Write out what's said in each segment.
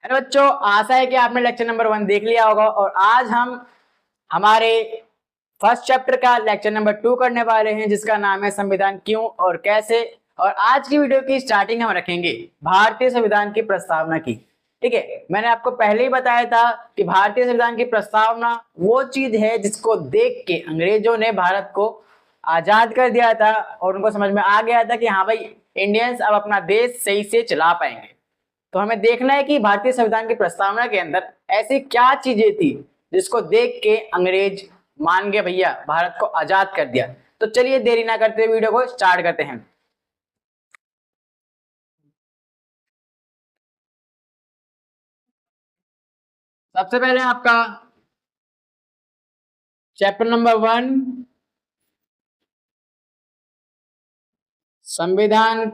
Hello बच्चों, आशा है कि आपने लेक्चर नंबर 1 देख लिया होगा और आज हम हमारे फर्स्ट चैप्टर का लेक्चर नंबर 2 करने वाले हैं, जिसका नाम है संविधान क्यों और कैसे। और आज की वीडियो की स्टार्टिंग हम रखेंगे भारतीय संविधान की प्रस्तावना की। ठीक है, मैंने आपको पहले ही बताया था कि भारतीय संविधान की प्रस्तावना वो चीज है जिसको देख के अंग्रेजों ने भारत को आजाद कर दिया था और उनको समझ में आ गया था कि हाँ भाई, इंडियंस अब अपना देश सही से चला पाएंगे। तो हमें देखना है कि भारतीय संविधान की प्रस्तावना के अंदर ऐसी क्या चीजें थी जिसको देख के अंग्रेज मान गए भैया भारत को आजाद कर दिया। तो चलिए देरी ना करते हुए वीडियो को स्टार्ट करते हैं। सबसे पहले आपका चैप्टर नंबर 1, संविधान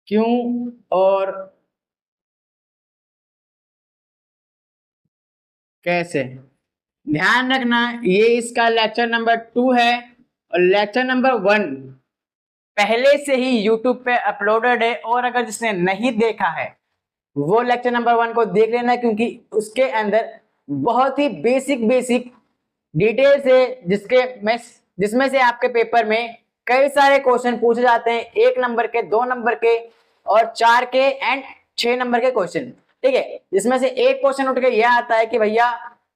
क्यों और कैसे। ध्यान रखना, ये इसका लेक्चर नंबर 2 है और लेक्चर नंबर 1 पहले से ही यूट्यूब पे अपलोडेड है, और अगर जिसने नहीं देखा है वो लेक्चर नंबर 1 को देख लेना, क्योंकि उसके अंदर बहुत ही बेसिक बेसिक डिटेल्स है जिसमें से आपके पेपर में कई सारे क्वेश्चन पूछे जाते हैं, 1 नंबर के, 2 नंबर के और 4 के एंड 6 नंबर के क्वेश्चन। ठीक है, जिसमें से एक क्वेश्चन उठ के यह आता है कि भैया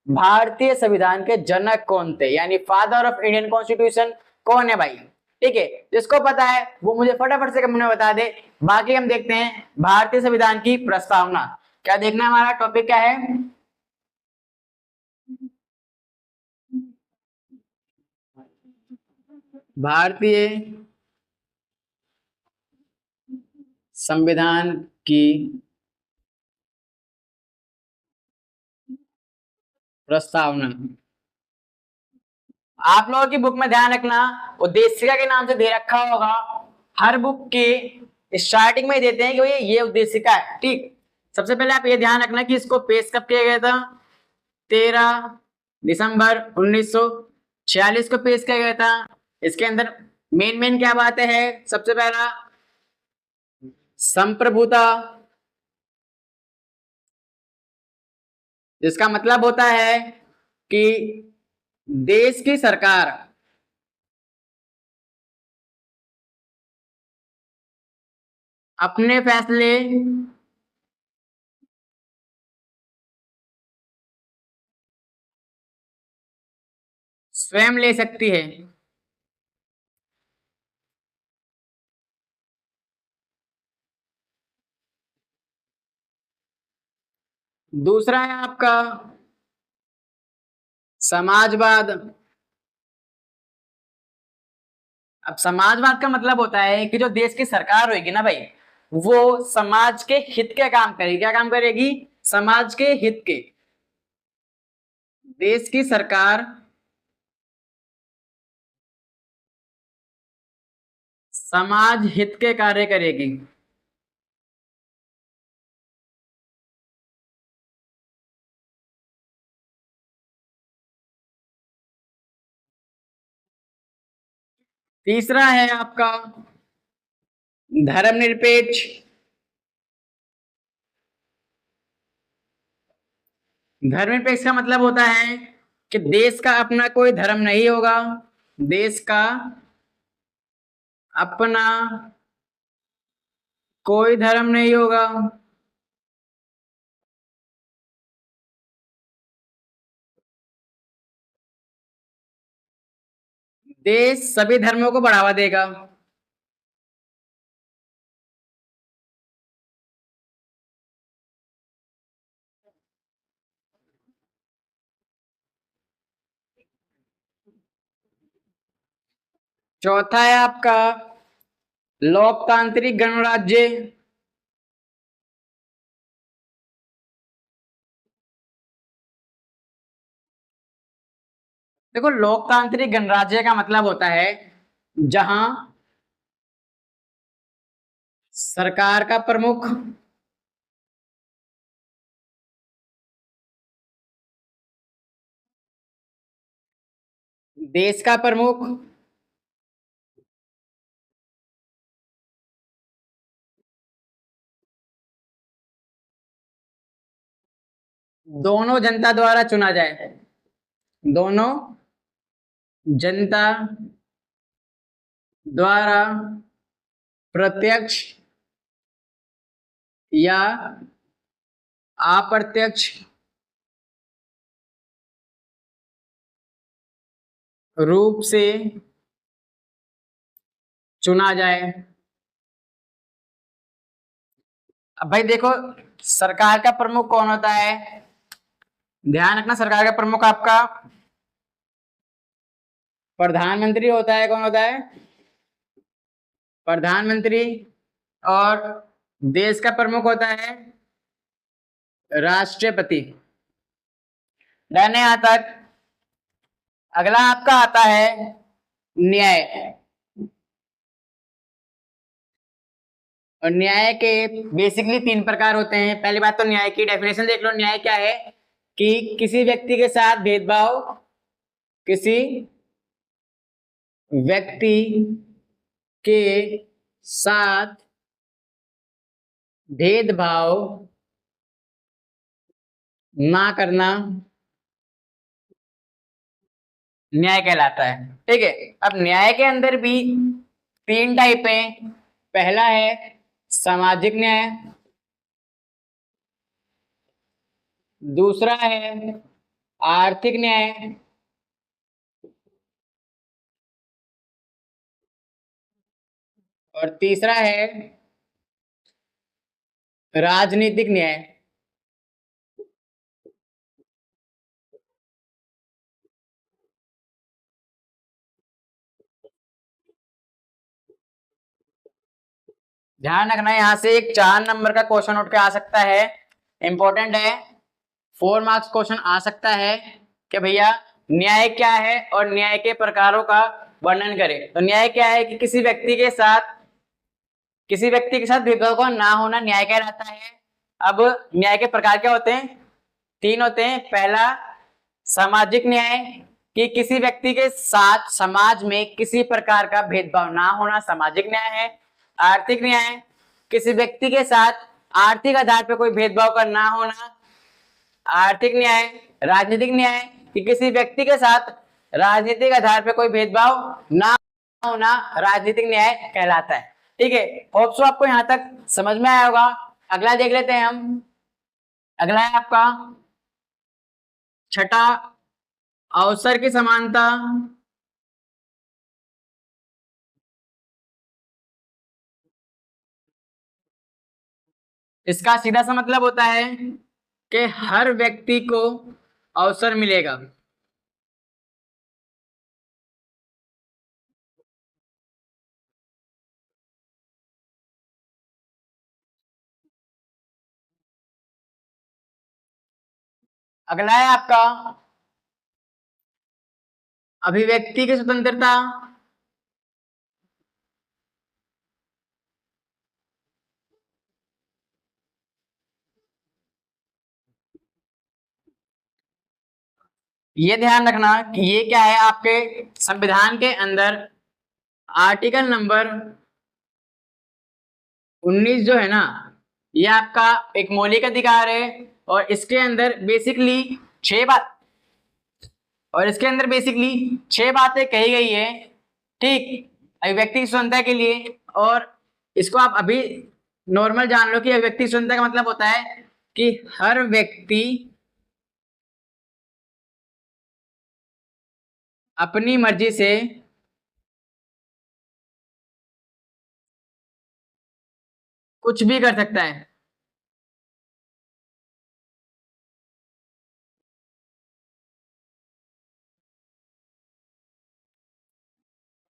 भारतीय संविधान के जनक कौन थे, यानी फादर ऑफ इंडियन कॉन्स्टिट्यूशन कौन है भाई। ठीक है, जिसको पता है वो मुझे फटाफट से कमेंट में बता दे। बाकी हम देखते हैं भारतीय संविधान की प्रस्तावना। क्या देखना है, हमारा टॉपिक क्या है? भारतीय संविधान की प्रस्तावना। आप लोगों की बुक में ध्यान रखना, उद्देशिका के नाम से दे रखा होगा। हर बुक के स्टार्टिंग में ही देते हैं कि भैया ये उद्देशिका है। ठीक, सबसे पहले आप ये ध्यान रखना कि इसको पेश कब किया गया था। 13 दिसंबर 1946 को पेश किया गया था। इसके अंदर मेन मेन क्या बातें हैं? सबसे पहला संप्रभुता, जिसका मतलब होता है कि देश की सरकार अपने फैसले स्वयं ले सकती है। दूसरा है आपका समाजवाद। अब समाजवाद का मतलब होता है कि जो देश की सरकार होगी ना भाई, वो समाज के हित के काम करेगी। क्या काम करेगी? समाज के हित के। देश की सरकार समाज हित के कार्य करेगी। तीसरा है आपका धर्मनिरपेक्ष। धर्मनिरपेक्ष का मतलब होता है कि देश का अपना कोई धर्म नहीं होगा। देश का अपना कोई धर्म नहीं होगा। देश सभी धर्मों को बढ़ावा देगा। चौथा है आपका लोकतांत्रिक गणराज्य। देखो, लोकतांत्रिक गणराज्य का मतलब होता है जहां सरकार का प्रमुख देश का प्रमुख दोनों जनता द्वारा चुना जाए, दोनों जनता द्वारा प्रत्यक्ष या अप्रत्यक्ष रूप से चुना जाए। अब भाई देखो, सरकार का प्रमुख कौन होता है? ध्यान रखना, सरकार का प्रमुख आपका प्रधानमंत्री होता है। कौन होता है? प्रधानमंत्री। और देश का प्रमुख होता है राष्ट्रपति। डन है यहां तक? अगला आपका आता है न्याय। और न्याय के बेसिकली 3 प्रकार होते हैं। पहली बात तो न्याय की डेफिनेशन देख लो। न्याय क्या है? कि किसी व्यक्ति के साथ भेदभाव, किसी व्यक्ति के साथ भेदभाव ना करना न्याय कहलाता है। ठीक है। अब न्याय के अंदर भी 3 टाइप हैं। पहला है सामाजिक न्याय, दूसरा है आर्थिक न्याय, और तीसरा है राजनीतिक न्याय। ध्यान रखना, यहां से एक 4 नंबर का क्वेश्चन उठ के आ सकता है, इंपॉर्टेंट है। 4 मार्क्स क्वेश्चन आ सकता है कि भैया न्याय क्या है और न्याय के प्रकारों का वर्णन करें। तो न्याय क्या है? कि किसी व्यक्ति के साथ भेदभाव का ना होना न्याय कहलाता है। अब न्याय के प्रकार क्या होते हैं? 3 होते हैं। पहला सामाजिक न्याय, कि किसी व्यक्ति के साथ समाज में किसी प्रकार का भेदभाव ना होना सामाजिक न्याय है। आर्थिक न्याय, किसी व्यक्ति के साथ आर्थिक आधार पर कोई भेदभाव का ना होना आर्थिक न्याय। राजनीतिक न्याय, कि किसी व्यक्ति के साथ राजनीतिक आधार पर कोई भेदभाव ना होना राजनीतिक न्याय कहलाता है। ठीक है। होप सो आपको यहां तक समझ में आया होगा। अगला देख लेते हैं हम। अगला है आपका छठा, अवसर की समानता। इसका सीधा सा मतलब होता है कि हर व्यक्ति को अवसर मिलेगा। अगला है आपका अभिव्यक्ति की स्वतंत्रता। ये ध्यान रखना कि ये क्या है, आपके संविधान के अंदर आर्टिकल नंबर 19 जो है ना, ये आपका एक मौलिक अधिकार है। और इसके अंदर बेसिकली 6 बात और इसके अंदर बेसिकली 6 बातें कही गई है। ठीक, अभिव्यक्ति की स्वतंत्रता के लिए। और इसको आप अभी नॉर्मल जान लो कि अभिव्यक्ति की स्वतंत्रता का मतलब होता है कि हर व्यक्ति अपनी मर्जी से कुछ भी कर सकता है।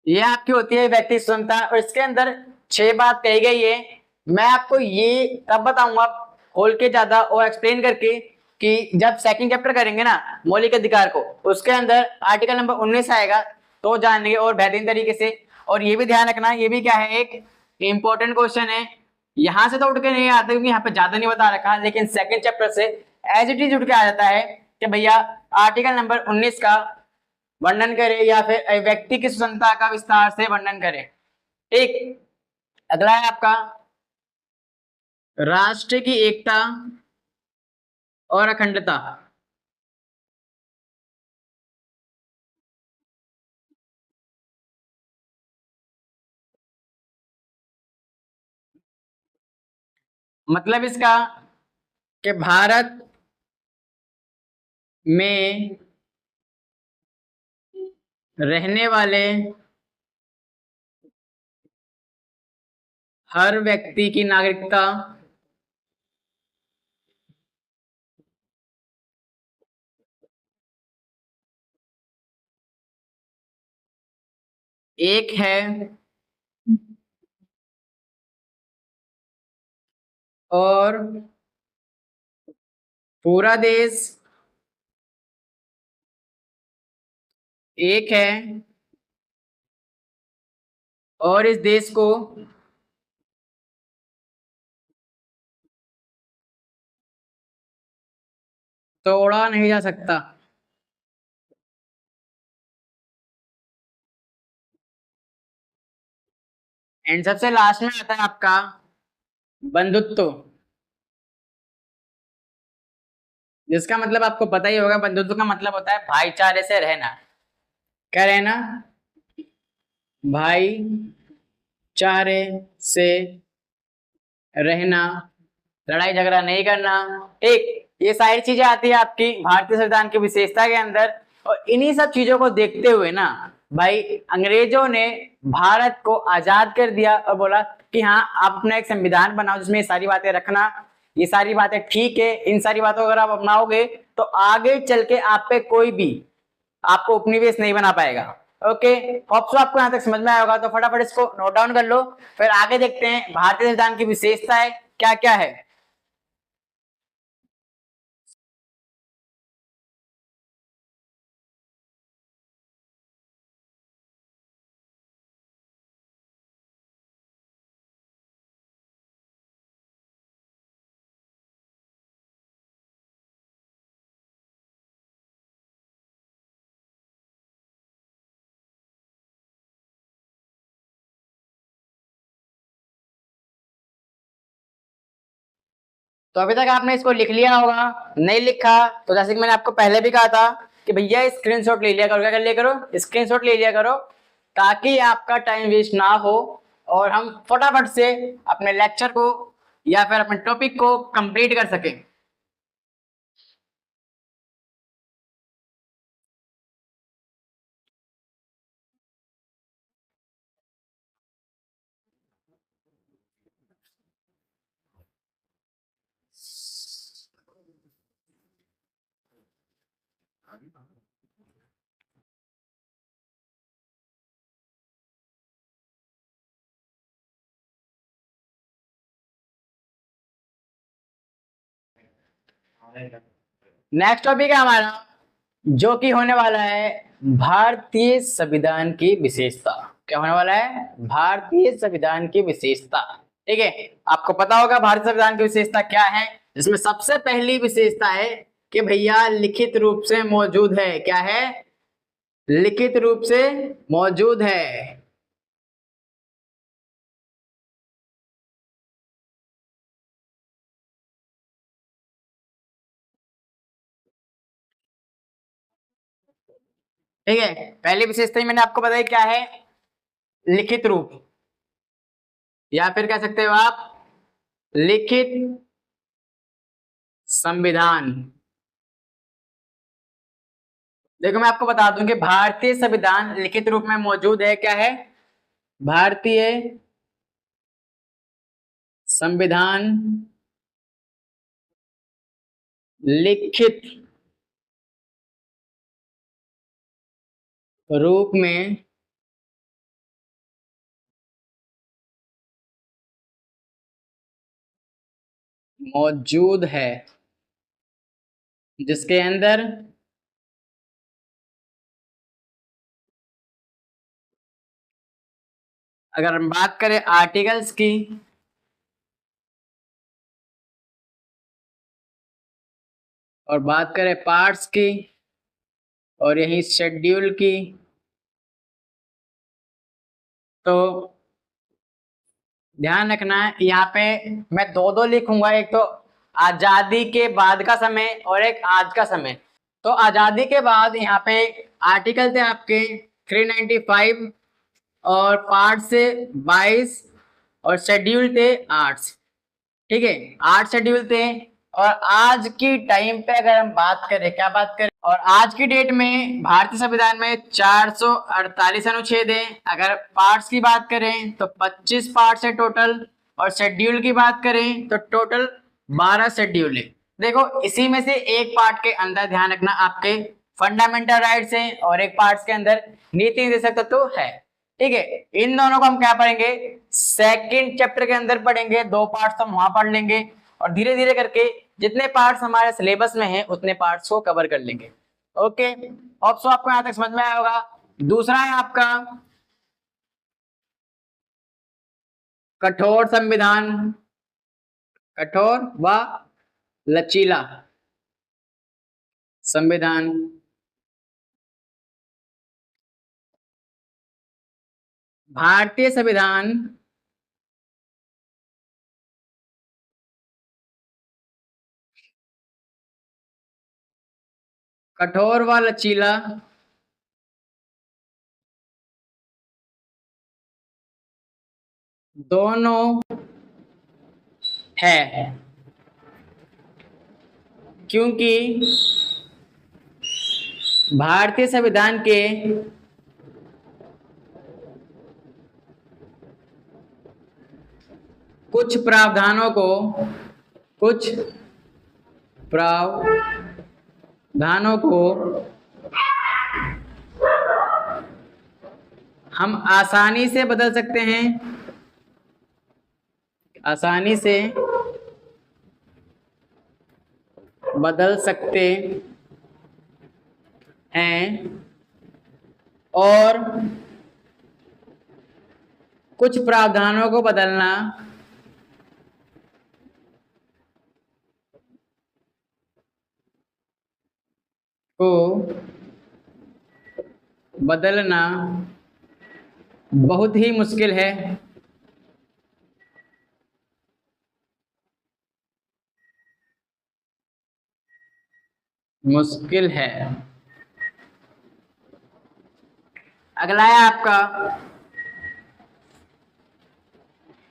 ये आपकी होती है व्यक्ति स्वतंत्रता। और इसके अंदर 6 बात कही गई है। मैं आपको ये तब बताऊंगा खोल के ज्यादा और एक्सप्लेन करके कि जब सेकंड चैप्टर करेंगे ना मौलिक अधिकार को, उसके अंदर आर्टिकल नंबर 19 आएगा, तो जानेंगे और बेहतरीन तरीके से। और ये भी ध्यान रखना, ये भी क्या है, एक इंपॉर्टेंट क्वेश्चन है। यहां से तो उठ के नहीं आता क्योंकि यहाँ पे ज्यादा नहीं बता रखा, लेकिन सेकंड चैप्टर से एज इट इज उठ के आ जाता है कि भैया आर्टिकल नंबर 19 का वर्णन करे या फिर व्यक्ति की स्वतंत्रता का विस्तार से वर्णन करे। ठीक। अगला है आपका राष्ट्र की एकता और अखंडता। मतलब इसका कि भारत में रहने वाले हर व्यक्ति की नागरिकता एक है और पूरा देश एक है और इस देश को तोड़ा नहीं जा सकता। एंड सबसे लास्ट में आता है आपका बंधुत्व, जिसका मतलब आपको पता ही होगा। बंधुत्व का मतलब होता है भाईचारे से रहना। क्या रहना? भाईचारे से रहना, लड़ाई झगड़ा नहीं करना। ठीक, ये सारी चीजें आती है आपकी भारतीय संविधान की विशेषता के अंदर। और इन्हीं सब चीजों को देखते हुए ना भाई, अंग्रेजों ने भारत को आजाद कर दिया और बोला कि हाँ, आप अपना एक संविधान बनाओ जिसमें ये सारी बातें रखना। ये सारी बातें ठीक है, इन सारी बातों को अगर आप अपनाओगे तो आगे चल के आप पे कोई भी आपको उपनिवेश नहीं बना पाएगा। ओके, होप सो आपको यहां तक समझ में आया होगा। तो फटाफट इसको नोट डाउन कर लो, फिर आगे देखते हैं भारतीय संविधान की विशेषताएं क्या क्या है। तो अभी तक आपने इसको लिख लिया होगा। नहीं लिखा तो जैसे कि मैंने आपको पहले भी कहा था कि भैया स्क्रीनशॉट ले लिया करो। क्या कर लिया करो? स्क्रीनशॉट ले लिया करो, ताकि आपका टाइम वेस्ट ना हो और हम फटाफट से अपने लेक्चर को या फिर अपने टॉपिक को कंप्लीट कर सकें। नेक्स्ट टॉपिक है हमारा, जो कि होने वाला है भारतीय संविधान की विशेषता। क्या होने वाला है? भारतीय संविधान की विशेषता। ठीक है, आपको पता होगा भारतीय संविधान की विशेषता क्या है। जिसमें सबसे पहली विशेषता है कि भैया लिखित रूप से मौजूद है। क्या है? लिखित रूप से मौजूद है। ठीक है, पहली विशेषता ही मैंने आपको बताई क्या है, लिखित रूप, या फिर कह सकते हो आप लिखित संविधान। देखो मैं आपको बता दूं कि भारतीय संविधान लिखित रूप में मौजूद है। क्या है? भारतीय संविधान लिखित रूप में मौजूद है, जिसके अंदर अगर हम बात करें आर्टिकल्स की और बात करें पार्ट्स की और यही शेड्यूल की, तो ध्यान रखना है यहाँ पे मैं दो दो लिखूंगा। एक तो आजादी के बाद का समय और एक आज का समय। तो आजादी के बाद यहाँ पे आर्टिकल थे आपके 395 और पार्ट से 22 और शेड्यूल थे 8। ठीक है, 8 शेड्यूल थे। और आज की टाइम पे अगर हम बात करें, क्या बात करें, और आज की डेट में भारतीय संविधान में 448 अनुच्छेद है। अगर पार्ट्स की बात करें तो 25 पार्ट्स है टोटल, और शेड्यूल की बात करें तो टोटल 12 शेड्यूल है। देखो, इसी में से एक पार्ट के अंदर ध्यान रखना आपके फंडामेंटल राइट्स है, और एक पार्ट के अंदर नीति निर्देशक तत्व है। ठीक है, इन दोनों को हम क्या पढ़ेंगे, सेकंड चैप्टर के अंदर पढ़ेंगे। 2 पार्ट्स हम वहां पढ़ लेंगे, और धीरे धीरे करके जितने पार्ट्स हमारे सिलेबस में हैं उतने पार्ट्स को कवर कर लेंगे। ओके, होप सो आपको यहां तक समझ में आया होगा। दूसरा है आपका कठोर संविधान, कठोर व लचीला संविधान। भारतीय संविधान कठोर व लचीला दोनों है, क्योंकि भारतीय संविधान के कुछ प्रावधानों को हम आसानी से बदल सकते हैं, आसानी से बदल सकते हैं, और कुछ प्रावधानों को बदलना बहुत ही मुश्किल है। मुश्किल है। अगला है आपका,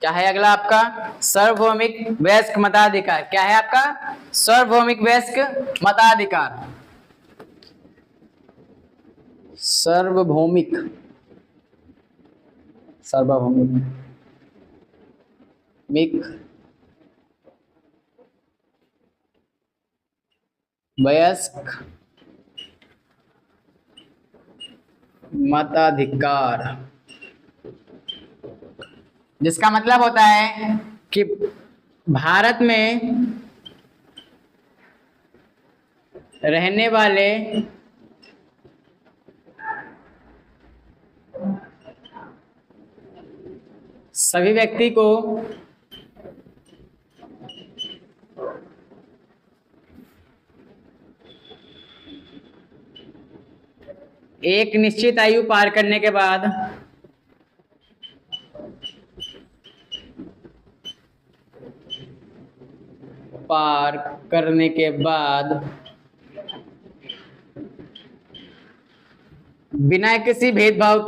क्या है अगला आपका, सार्वभौमिक वयस्क मताधिकार। क्या है आपका, सार्वभौमिक वयस्क मताधिकार। सार्वभौमिक वयस्क मताधिकार, जिसका मतलब होता है कि भारत में रहने वाले सभी व्यक्ति को एक निश्चित आयु पार करने के बाद बिना किसी भेदभाव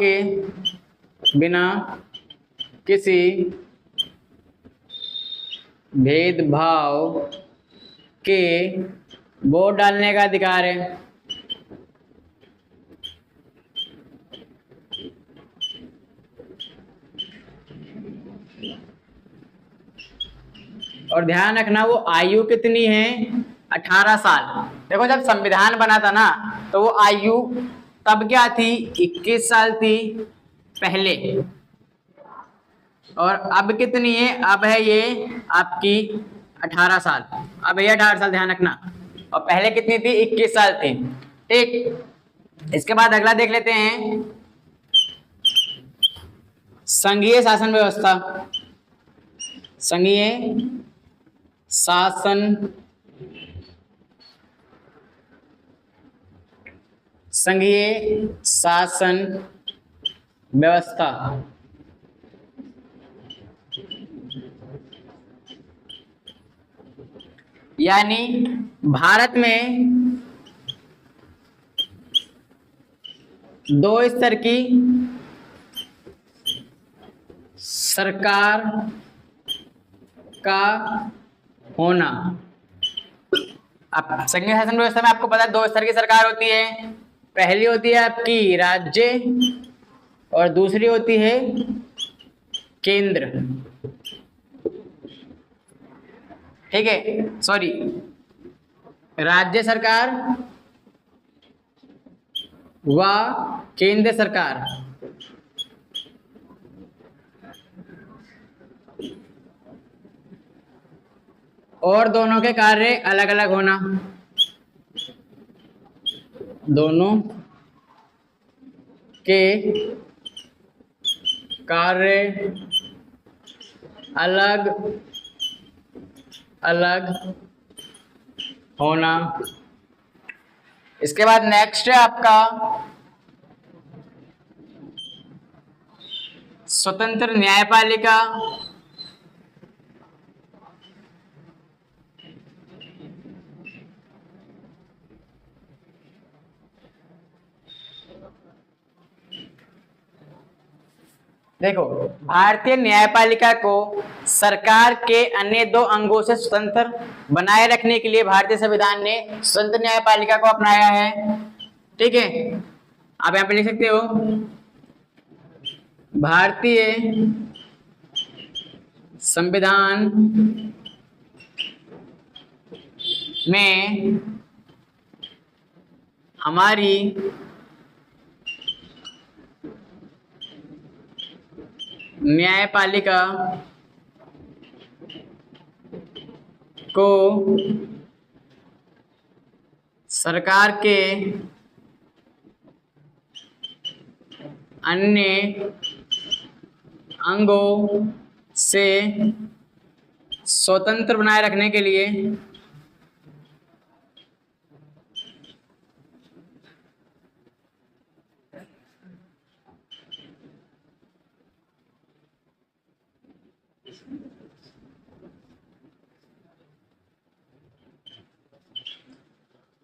के वोट डालने का अधिकार है। और ध्यान रखना, वो आयु कितनी है, 18 साल। देखो, जब संविधान बना था ना, तो वो आयु तब क्या थी, 21 साल थी पहले, और अब कितनी है, अब है ये आपकी 18 साल। अब ये 18 साल, ध्यान रखना। और पहले कितनी थी, 21 साल थी। ठीक, इसके बाद अगला देख लेते हैं, संघीय शासन व्यवस्था। संघीय शासन व्यवस्था। यानी भारत में 2 स्तर की सरकार का होना। अब संघीय शासन व्यवस्था में आपको पता है 2 स्तर की सरकार होती है। पहली होती है आपकी राज्य और दूसरी होती है केंद्र। ठीक है, सॉरी, राज्य सरकार व केंद्र सरकार। और दोनों के कार्य अलग अलग होना। दोनों के कार्य अलग अलग होना। इसके बाद नेक्स्ट है आपका स्वतंत्र न्यायपालिका। देखो, भारतीय न्यायपालिका को सरकार के अन्य 2 अंगों से स्वतंत्र बनाए रखने के लिए भारतीय संविधान ने स्वतंत्र न्यायपालिका को अपनाया है। ठीक है, आप यहां पे लिख सकते हो भारतीय संविधान में हमारी न्यायपालिका को सरकार के अन्य अंगों से स्वतंत्र बनाए रखने के लिए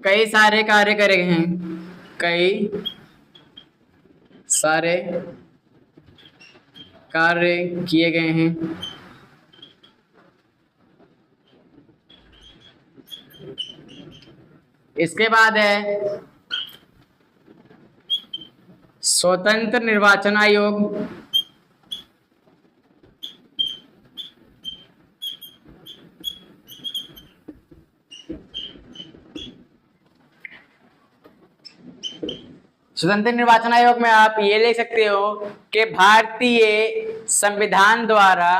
कई सारे कार्य करे गए हैं। कई सारे कार्य किए गए हैं। इसके बाद है स्वतंत्र निर्वाचन आयोग। स्वतंत्र निर्वाचन आयोग में आप ये ले सकते हो कि भारतीय संविधान द्वारा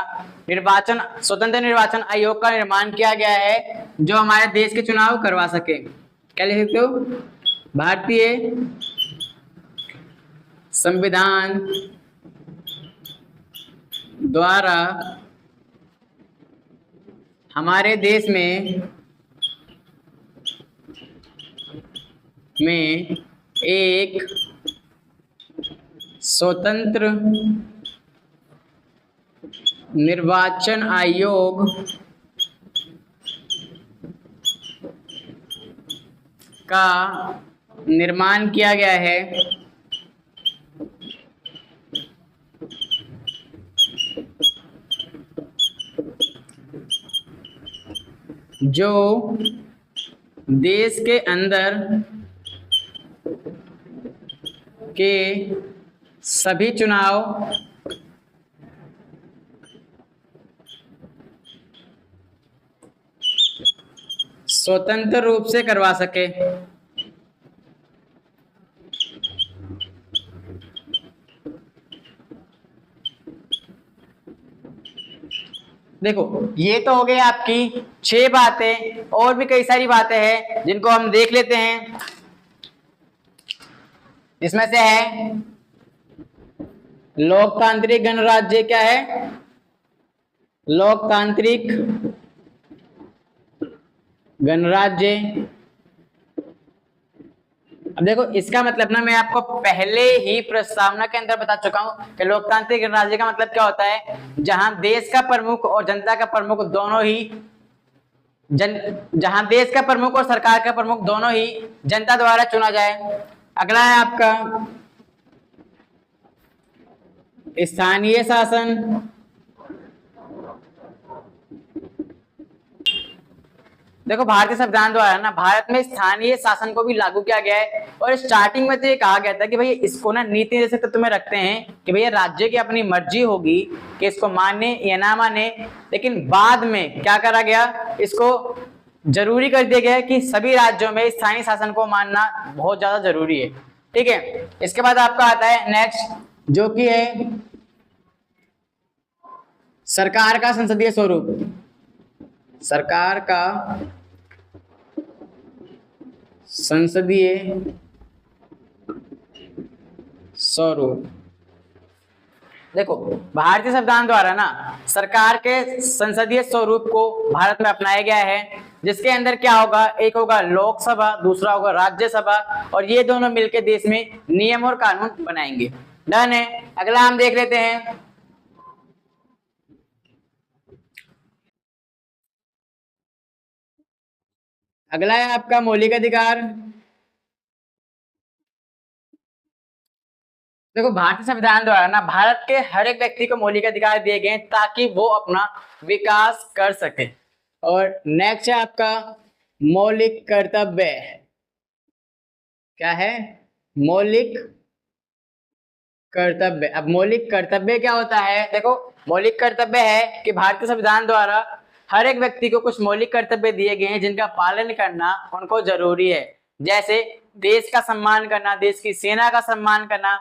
स्वतंत्र निर्वाचन आयोग का निर्माण किया गया है जो हमारे देश के चुनाव करवा सके। क्या लिख सकते हो? भारतीय संविधान द्वारा हमारे देश में एक स्वतंत्र निर्वाचन आयोग का निर्माण किया गया है जो देश के अंदर के सभी चुनाव स्वतंत्र रूप से करवा सके। देखो, ये तो हो गई आपकी 6 बातें। और भी कई सारी बातें हैं जिनको हम देख लेते हैं। इसमें से है लोकतांत्रिक गणराज्य। क्या है? लोकतांत्रिक गणराज्य। अब देखो, इसका मतलब ना मैं आपको पहले ही प्रस्तावना के अंदर बता चुका हूं कि लोकतांत्रिक गणराज्य का मतलब क्या होता है, जहां देश का प्रमुख और जनता का प्रमुख दोनों ही जहां देश का प्रमुख और सरकार का प्रमुख दोनों ही जनता द्वारा चुना जाए। अगला है आपका स्थानीय शासन। देखो भारतीय संविधान द्वारा ना भारत में स्थानीय शासन को भी लागू किया गया है, और स्टार्टिंग में तो ये कहा गया था कि भाई इसको ना नीति जैसे तो तुम्हें रखते हैं कि भैया राज्य की अपनी मर्जी होगी कि इसको माने या ना माने, लेकिन बाद में क्या करा गया, इसको जरूरी कर दिया गया कि सभी राज्यों में स्थानीय शासन को मानना बहुत ज्यादा जरूरी है। ठीक है, इसके बाद आपका आता है नेक्स्ट, जो कि है सरकार का संसदीय स्वरूप। सरकार का संसदीय स्वरूप। देखो भारतीय संविधान द्वारा ना सरकार के संसदीय स्वरूप को भारत में अपनाया गया है, जिसके अंदर क्या होगा, एक होगा लोकसभा, दूसरा होगा राज्यसभा, और ये दोनों मिलकर देश में नियम और कानून बनाएंगे। डन है। अगला हम देख लेते हैं अगला है आपका मौलिक अधिकार। देखो भारतीय संविधान द्वारा ना भारत के हर एक व्यक्ति को मौलिक अधिकार दिए गए ताकि वो अपना विकास कर सके। और नेक्स्ट है आपका मौलिक कर्तव्य। क्या है, मौलिक कर्तव्य। अब मौलिक कर्तव्य क्या होता है, देखो मौलिक कर्तव्य है कि भारतीय संविधान द्वारा हर एक व्यक्ति को कुछ मौलिक कर्तव्य दिए गए हैं जिनका पालन करना उनको जरूरी है, जैसे देश का सम्मान करना, देश की सेना का सम्मान करना,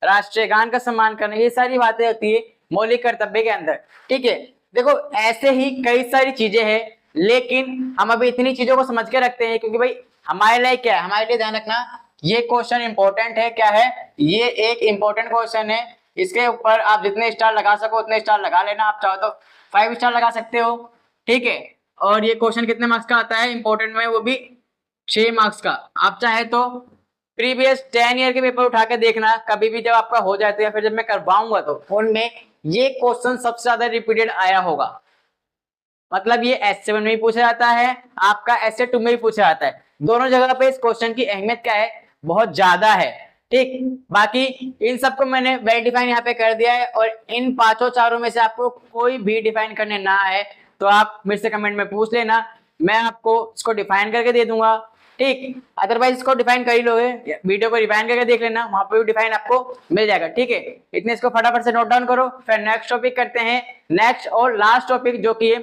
राष्ट्रीय गान का सम्मान करना, ये सारी बातें होती है मौलिक कर्तव्य के अंदर। ठीक है, देखो ऐसे ही कई सारी चीजें हैं, लेकिन हम अभी इतनी चीजों को समझ के रखते हैं क्योंकि भाई हमारे लिए क्या है, हमारे लिए ध्यान रखना ये क्वेश्चन इंपॉर्टेंट है। क्या है, ये एक इंपॉर्टेंट क्वेश्चन है, इसके ऊपर आप जितने स्टार लगा सको उतने स्टार लगा लेना, आप चाहो तो 5 स्टार लगा सकते हो। ठीक है, और ये क्वेश्चन कितने मार्क्स का आता है इंपॉर्टेंट में, वो भी 6 मार्क्स का। आप चाहे तो प्रीवियस 10 ईयर के पेपर उठा के देखना, कभी भी जब आपका हो जाए तो, या फिर जब मैं करवाऊंगा तो उनमें ये क्वेश्चन सबसे ज्यादा रिपीटेड आया होगा। मतलब ये S7 में भी पूछा जाता है, आपका S2 में भी पूछा जाता है, दोनों जगह पे इस क्वेश्चन की अहमियत क्या है, बहुत ज्यादा है। ठीक, बाकी इन सबको मैंने वेल डिफाइन यहाँ पे कर दिया है, और इन पांचों चारों में से आपको कोई भी डिफाइन करने ना है तो आप मेरे से कमेंट में पूछ लेना, मैं आपको इसको डिफाइन करके दे दूंगा। ठीक, अदरवाइज इसको डिफाइन कर ही लोगे, वीडियो को डिफाइन करके देख लेना, वहां पे भी डिफाइन आपको मिल जाएगा। ठीक है, इतने इसको फटाफट से नोट डाउन करो, फिर नेक्स्ट टॉपिक करते हैं। नेक्स्ट और लास्ट टॉपिक जो कि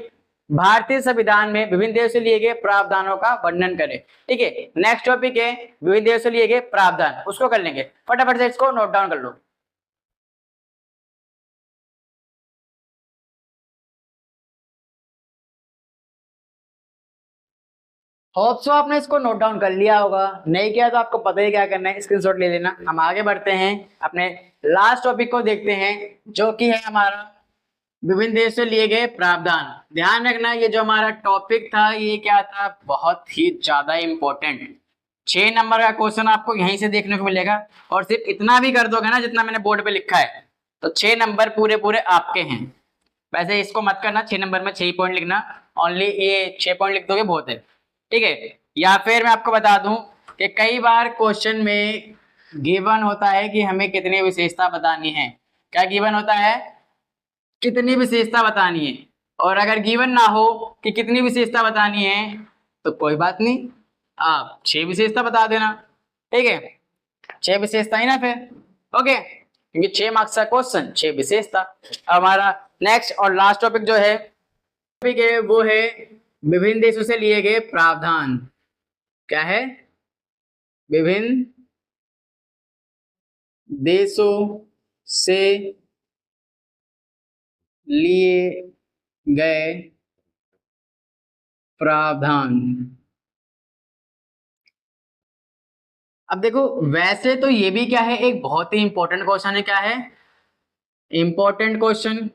भारतीय संविधान में विभिन्न देशों से लिए गए प्रावधानों का वर्णन करें। ठीक है, नेक्स्ट टॉपिक है विभिन्न देशों से लिए गए प्रावधान, उसको कर लेंगे, फटाफट से इसको नोट डाउन कर लो। होप सो आपने इसको नोट डाउन कर लिया होगा, नहीं किया तो आपको पता ही क्या करना है, स्क्रीनशॉट ले लेना। हम आगे बढ़ते हैं, अपने लास्ट टॉपिक को देखते हैं जो कि है हमारा विभिन्न देश से लिए गए प्रावधान। ध्यान रखना ये जो हमारा टॉपिक था ये क्या था, बहुत ही ज्यादा इंपॉर्टेंट 6 नंबर का क्वेश्चन आपको यहीं से देखने को मिलेगा, और सिर्फ इतना भी कर दोगे ना जितना मैंने बोर्ड पे लिखा है तो 6 नंबर पूरे पूरे आपके हैं। वैसे इसको मत करना 6 नंबर में 6 पॉइंट लिखना, ओनली ये 6 पॉइंट लिख दोगे बहुत है। ठीक है, या फिर मैं आपको बता दूं कि कई बार क्वेश्चन में गिवन होता है कि हमें कितनी विशेषता बतानी है। क्या गिवन होता है, कितनी विशेषता बतानी है, और अगर गिवन ना हो कि कितनी विशेषता बतानी है तो कोई बात नहीं, आप 6 विशेषता बता देना। ठीक है, 6 विशेषता ही ना फिर, ओके, क्योंकि 6 मार्क्स का क्वेश्चन 6 विशेषता। हमारा नेक्स्ट और लास्ट टॉपिक जो है टॉपिक है वो है विभिन्न देशों से लिए गए प्रावधान। क्या है, विभिन्न देशों से लिए गए प्रावधान। अब देखो वैसे तो ये भी क्या है, एक बहुत ही इंपॉर्टेंट क्वेश्चन है। क्या है, इंपॉर्टेंट क्वेश्चन,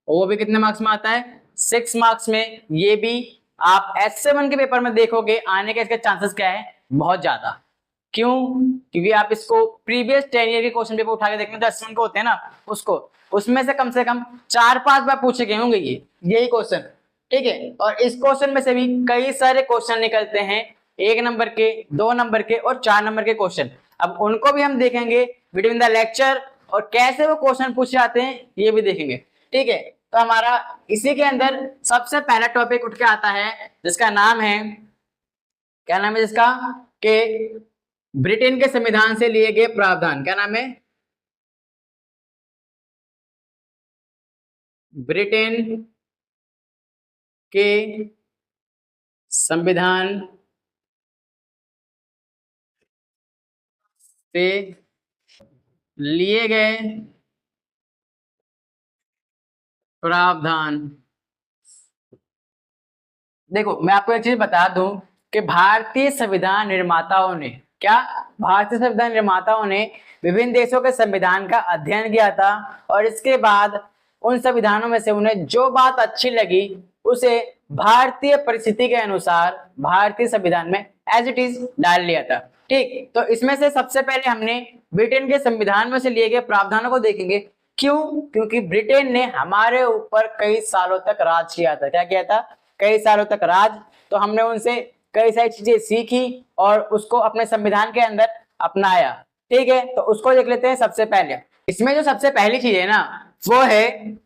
वो भी कितने मार्क्स में आता है, 6 मार्क्स में। ये भी आप S7 के पेपर में देखोगे आने के इसके चांसेस क्या है, बहुत ज्यादा। क्यों, क्योंकि आप इसको प्रीवियस 10 ईयर के क्वेश्चन पेपर उठा के देखें तो S7 को होते हैं ना, उसको उसमें से कम 4-5 बार पूछे गए होंगे यही क्वेश्चन। ठीक है। और इस क्वेश्चन में से भी कई सारे क्वेश्चन निकलते हैं, 1 नंबर के, 2 नंबर के और 4 नंबर के क्वेश्चन। अब उनको भी हम देखेंगे बिटवीन द लेक्चर, और कैसे वो क्वेश्चन पूछे जाते हैं ये भी देखेंगे। ठीक है, तो हमारा इसी के अंदर सबसे पहला टॉपिक उठ के आता है, जिसका नाम है, क्या नाम है जिसका, कि ब्रिटेन के संविधान से लिए गए प्रावधान। क्या नाम है? ब्रिटेन के संविधान से लिए गए प्रावधान। देखो मैं आपको एक चीज बता दूं कि भारतीय संविधान निर्माताओं ने, क्या, भारतीय संविधान निर्माताओं ने विभिन्न देशों के संविधान का अध्ययन किया था, और इसके बाद उन संविधानों में से उन्हें जो बात अच्छी लगी उसे भारतीय परिस्थिति के अनुसार भारतीय संविधान में एज इट इज डाल लिया था। ठीक, तो इसमें से सबसे पहले हमने ब्रिटेन के संविधान में से लिए गए प्रावधानों को देखेंगे। क्यों? क्योंकि ब्रिटेन ने हमारे ऊपर कई सालों तक राज किया था। क्या किया था? कई सालों तक राज। तो हमने उनसे कई सारी चीजें सीखी और उसको अपने संविधान के अंदर अपनाया। ठीक है, तो उसको देख लेते हैं। सबसे पहले इसमें जो सबसे पहली चीज है ना, वो है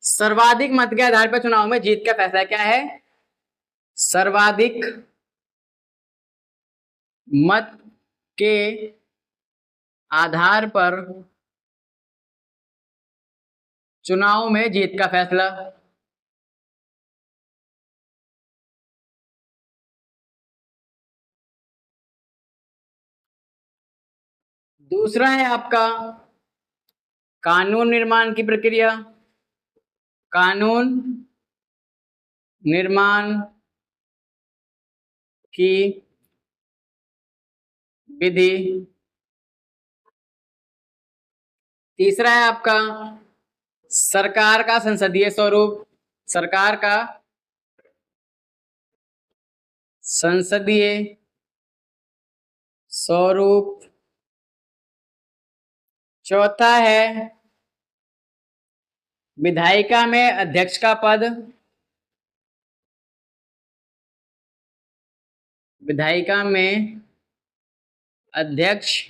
सर्वाधिक मत के आधार पर चुनाव में जीत का फैसला। क्या है? सर्वाधिक मत के आधार पर चुनाव में जीत का फैसला। दूसरा है आपका कानून निर्माण की प्रक्रिया, कानून निर्माण की विधि। तीसरा है आपका सरकार का संसदीय स्वरूप, सरकार का संसदीय स्वरूप। चौथा है विधायिका में अध्यक्ष का पद, विधायिका में अध्यक्ष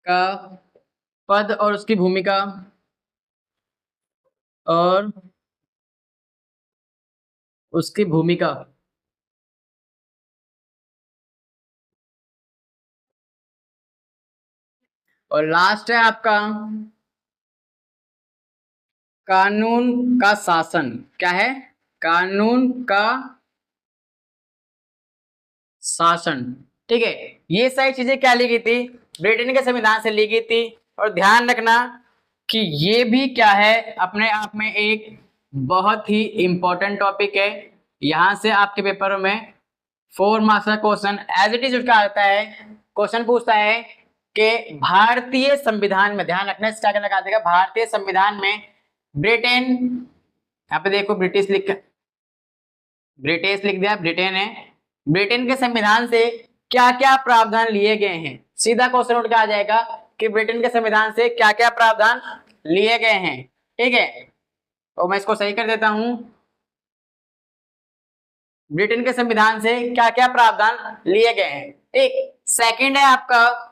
का पद और उसकी भूमिका, और उसकी भूमिका। और लास्ट है आपका कानून का शासन। क्या है? कानून का शासन। ठीक है, ये सारी चीजें क्या ली गई थी? ब्रिटेन के संविधान से ली गई थी। और ध्यान रखना कि ये भी क्या है, अपने आप में एक बहुत ही इंपॉर्टेंट टॉपिक है। यहां से आपके पेपर में 4 मार्क्स का क्वेश्चन एज इट इज उसका आता है। क्वेश्चन पूछता है कि भारतीय संविधान में, ध्यान रखना इसका क्या लगा देगा, भारतीय संविधान में ब्रिटेन, यहाँ पे देखो ब्रिटिश लिख दिया, ब्रिटेन है, ब्रिटेन के संविधान से क्या क्या प्रावधान लिए गए हैं। सीधा क्वेश्चन उठ के आ जाएगा कि ब्रिटेन के संविधान से क्या क्या प्रावधान लिए गए हैं। ठीक है, तो मैं इसको सही कर देता हूं। ब्रिटेन के संविधान से क्या क्या प्रावधान लिए गए हैं। ठीक, सेकंड है आपका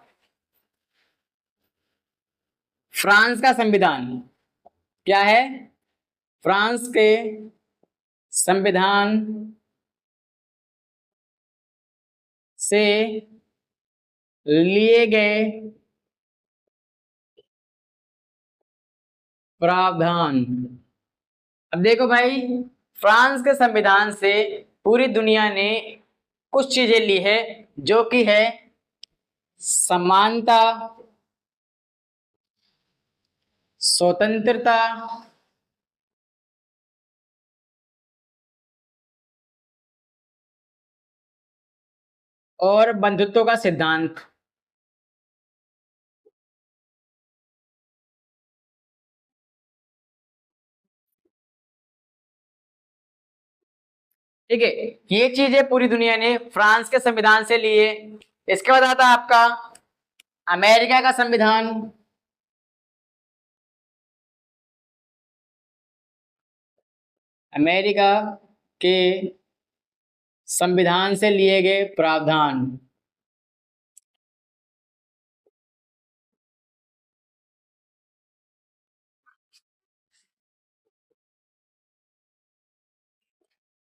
फ्रांस का संविधान। क्या है? फ्रांस के संविधान से लिए गए प्रावधान। अब देखो भाई, फ्रांस के संविधान से पूरी दुनिया ने कुछ चीजें ली है, जो कि है समानता, स्वतंत्रता, और बंधुत्व का सिद्धांत। ठीक है, ये चीजें पूरी दुनिया ने फ्रांस के संविधान से लिए। इसके बाद आता है आपका अमेरिका का संविधान। अमेरिका के संविधान से लिए गए प्रावधान।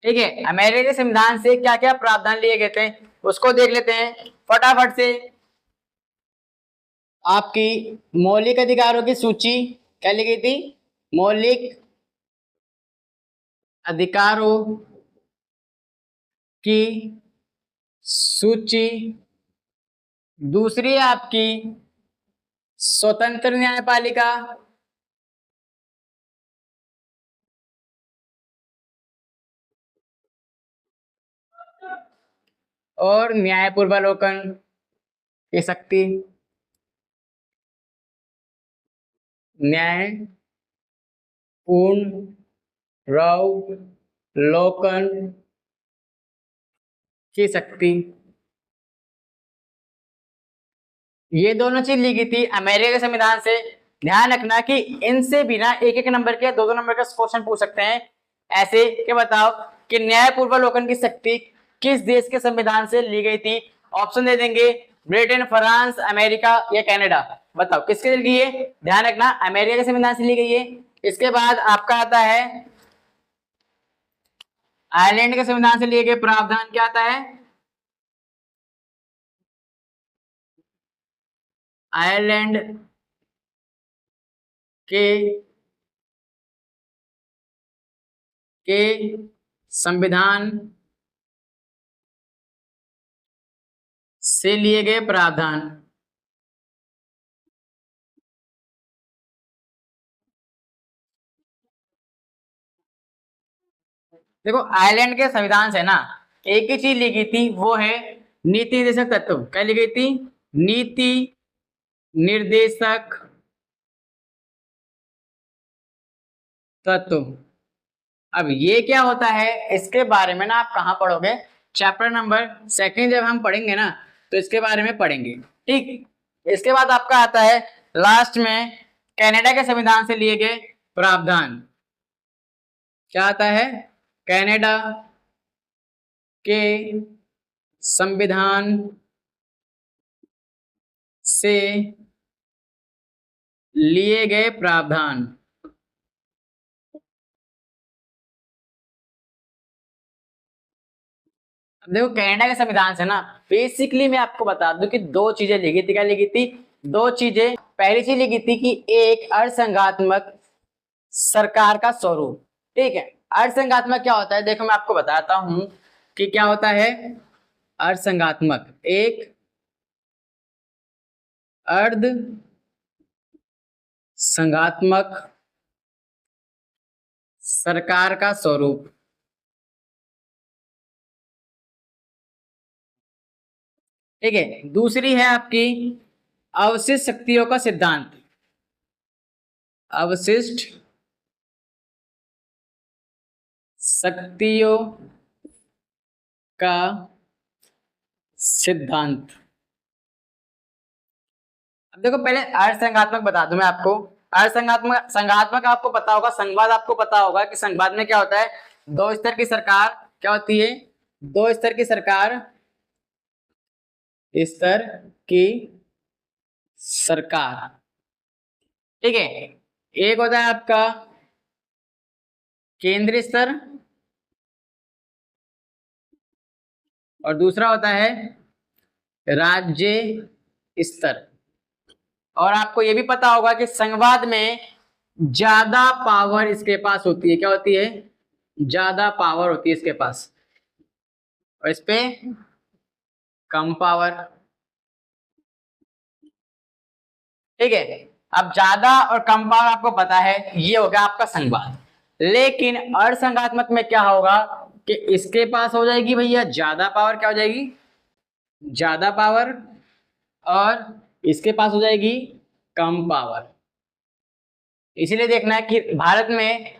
ठीक है, अमेरिका के संविधान से क्या क्या प्रावधान लिए गए थे उसको देख लेते हैं फटाफट से। आपकी मौलिक अधिकारों की सूची क्या ली गई थी? मौलिक अधिकारों की सूची। दूसरी है आपकी स्वतंत्र न्यायपालिका। और न्याय पूर्वावलोकन की शक्ति। न्याय पूर्वावलोकन की शक्ति। ये दोनों चीज ली गई थी अमेरिका के संविधान से। ध्यान रखना कि इनसे भी ना एक एक नंबर के दो दो नंबर का क्वेश्चन पूछ सकते हैं। ऐसे कि बताओ कि न्याय पूर्वावलोकन की शक्ति किस देश के संविधान से ली गई थी? ऑप्शन दे देंगे, ब्रिटेन, फ्रांस, अमेरिका या कनाडा। बताओ किसके लिए? ध्यान रखना अमेरिका के संविधान से ली गई है। इसके बाद आपका आता है आयरलैंड के संविधान से लिए गए प्रावधान। क्या आता है? आयरलैंड के संविधान से लिए गए प्रावधान। देखो आयरलैंड के संविधान से ना एक ही चीज ली गई थी, वो है नीति निर्देशक तत्व। क्या ली गई थी? नीति निर्देशक तत्व। अब ये क्या होता है इसके बारे में ना आप कहाँ पढ़ोगे? चैप्टर नंबर 2 जब हम पढ़ेंगे ना तो इसके बारे में पढ़ेंगे। ठीक, इसके बाद आपका आता है लास्ट में कनाडा के संविधान से लिए गए प्रावधान। क्या आता है? कनाडा के संविधान से लिए गए प्रावधान। अब देखो कनाडा के संविधान से ना बेसिकली मैं आपको बता दूं कि दो चीजें ली गई थी। क्या ली गई थी? दो चीजें। पहली चीज ली गई थी कि एक अर्थसंघात्मक सरकार का स्वरूप। ठीक है, अर्थसंघात्मक क्या होता है? देखो मैं आपको बताता हूं कि क्या होता है अर्थसंघात्मक। एक अर्ध संघात्मक सरकार का स्वरूप। ठीक है, दूसरी है आपकी अवशिष्ट शक्तियों का सिद्धांत। अवशिष्ट शक्तियों का सिद्धांत। अब देखो पहले अर्थसंघात्मक बता दूं मैं आपको। अर्थसंघात्मक संघात्मक आपको पता होगा, संघवाद आपको पता होगा कि संघवाद में क्या होता है? दो स्तर की सरकार। क्या होती है? दो स्तर की सरकार। स्तर की सरकार। ठीक है, एक होता है आपका केंद्रीय स्तर और दूसरा होता है राज्य स्तर। और आपको यह भी पता होगा कि संघवाद में ज्यादा पावर इसके पास होती है। क्या होती है? ज्यादा पावर होती है इसके पास और इस पे कम पावर। ठीक है, अब ज्यादा और कम पावर आपको पता है, ये हो गया आपका संघवाद। लेकिन अर्थसंघात्मक में क्या होगा कि इसके पास हो जाएगी भैया ज्यादा पावर। क्या हो जाएगी? ज्यादा पावर। और इसके पास हो जाएगी कम पावर। इसीलिए देखना है कि भारत में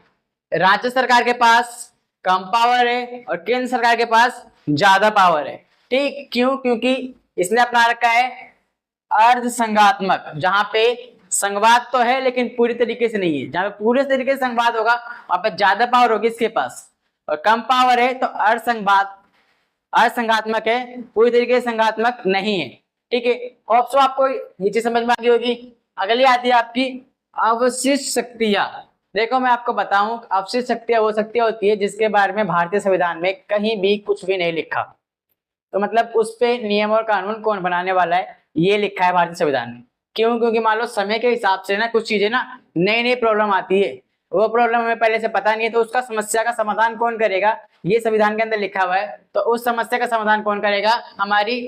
राज्य सरकार के पास कम पावर है और केंद्र सरकार के पास ज्यादा पावर है। ठीक, क्यों? क्योंकि इसने अपना रखा है अर्ध संघात्मक, जहां पे संवाद तो है लेकिन पूरी तरीके से नहीं है। जहां पे पूरे तरीके से संवाद होगा वहां पे ज्यादा पावर होगी इसके पास, और कम पावर है तो असंगात्मक है, पूरी तरीके से संगात्मक नहीं है। ठीक है, होप सो आपको ये चीज समझ में आ गई होगी। अगली आती है आपकी अवशिष्ट शक्तियां। देखो मैं आपको बताऊं, अवशिष्ट शक्तियां वो शक्तियां होती है जिसके बारे में भारतीय संविधान में कहीं भी कुछ भी नहीं लिखा, तो मतलब उस पे नियम और कानून कौन बनाने वाला है ये लिखा है भारतीय संविधान में। क्यों? क्योंकि मान लो समय के हिसाब से ना कुछ चीजें ना नई नई प्रॉब्लम आती है, वो प्रॉब्लम हमें पहले से पता नहीं है, तो उसका समस्या का समाधान कौन करेगा ये संविधान के अंदर लिखा हुआ है। तो उस समस्या का समाधान कौन करेगा? हमारी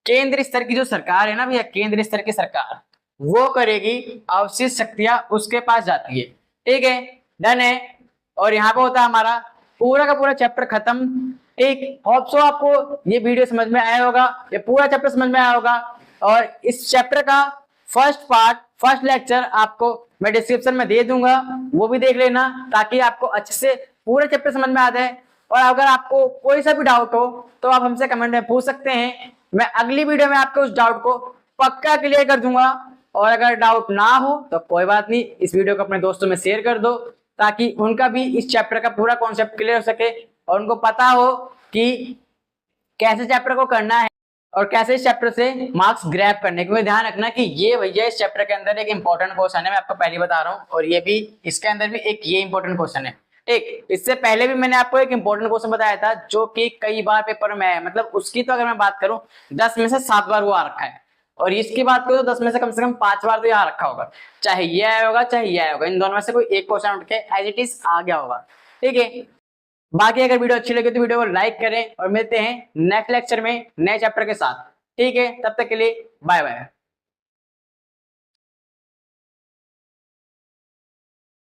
केंद्र स्तर की जो सरकार है ना भैया, केंद्र स्तर की सरकार वो करेगी। अवशिष्ट शक्तियां उसके पास जाती है। ठीक है, डन है। और यहाँ पे होता है हमारा पूरा का पूरा चैप्टर खत्म। ठीक, होप सो आपको ये वीडियो समझ में आया होगा, ये पूरा चैप्टर समझ में आया होगा। और इस चैप्टर का फर्स्ट लेक्चर आपको मैं डिस्क्रिप्शन में दे दूंगा, वो भी देख लेना ताकि आपको अच्छे से पूरा चैप्टर समझ में आ जाए। और अगर आपको कोई सा भी डाउट हो तो आप हमसे कमेंट में पूछ सकते हैं, मैं अगली वीडियो में आपके उस डाउट को पक्का क्लियर कर दूंगा। और अगर डाउट ना हो तो कोई बात नहीं, इस वीडियो को अपने दोस्तों में शेयर कर दो ताकि उनका भी इस चैप्टर का पूरा कॉन्सेप्ट क्लियर हो सके और उनको पता हो कि कैसे चैप्टर को करना है और कैसे इस चैप्टर से मार्क्स ग्रैब करने। क्योंकि ध्यान रखना कि ये भैया इस चैप्टर के अंदर एक इंपॉर्टेंट क्वेश्चन है, मैं आपको पहले बता रहा हूँ, और ये भी इसके अंदर भी एक ये इंपॉर्टेंट क्वेश्चन है। ठीक, इससे पहले भी मैंने आपको एक इंपॉर्टेंट क्वेश्चन बताया था जो कि कई बार पेपर में है, मतलब उसकी तो अगर मैं बात करूं 10 में से 7 बार वो आ रखा है, और इसकी बात करूं तो 10 में से कम 5 बार तो ये आ रखा होगा। चाहे ये आया होगा चाहे ये आया होगा, इन दोनों में से कोई एक क्वेश्चन उठ के एज इट इज आ गया होगा। ठीक है, बाकी अगर वीडियो अच्छी लगे तो वीडियो को लाइक करें और मिलते हैं नेक्स्ट लेक्चर में नए चैप्टर के साथ। ठीक है, तब तक के लिए बाय बाय।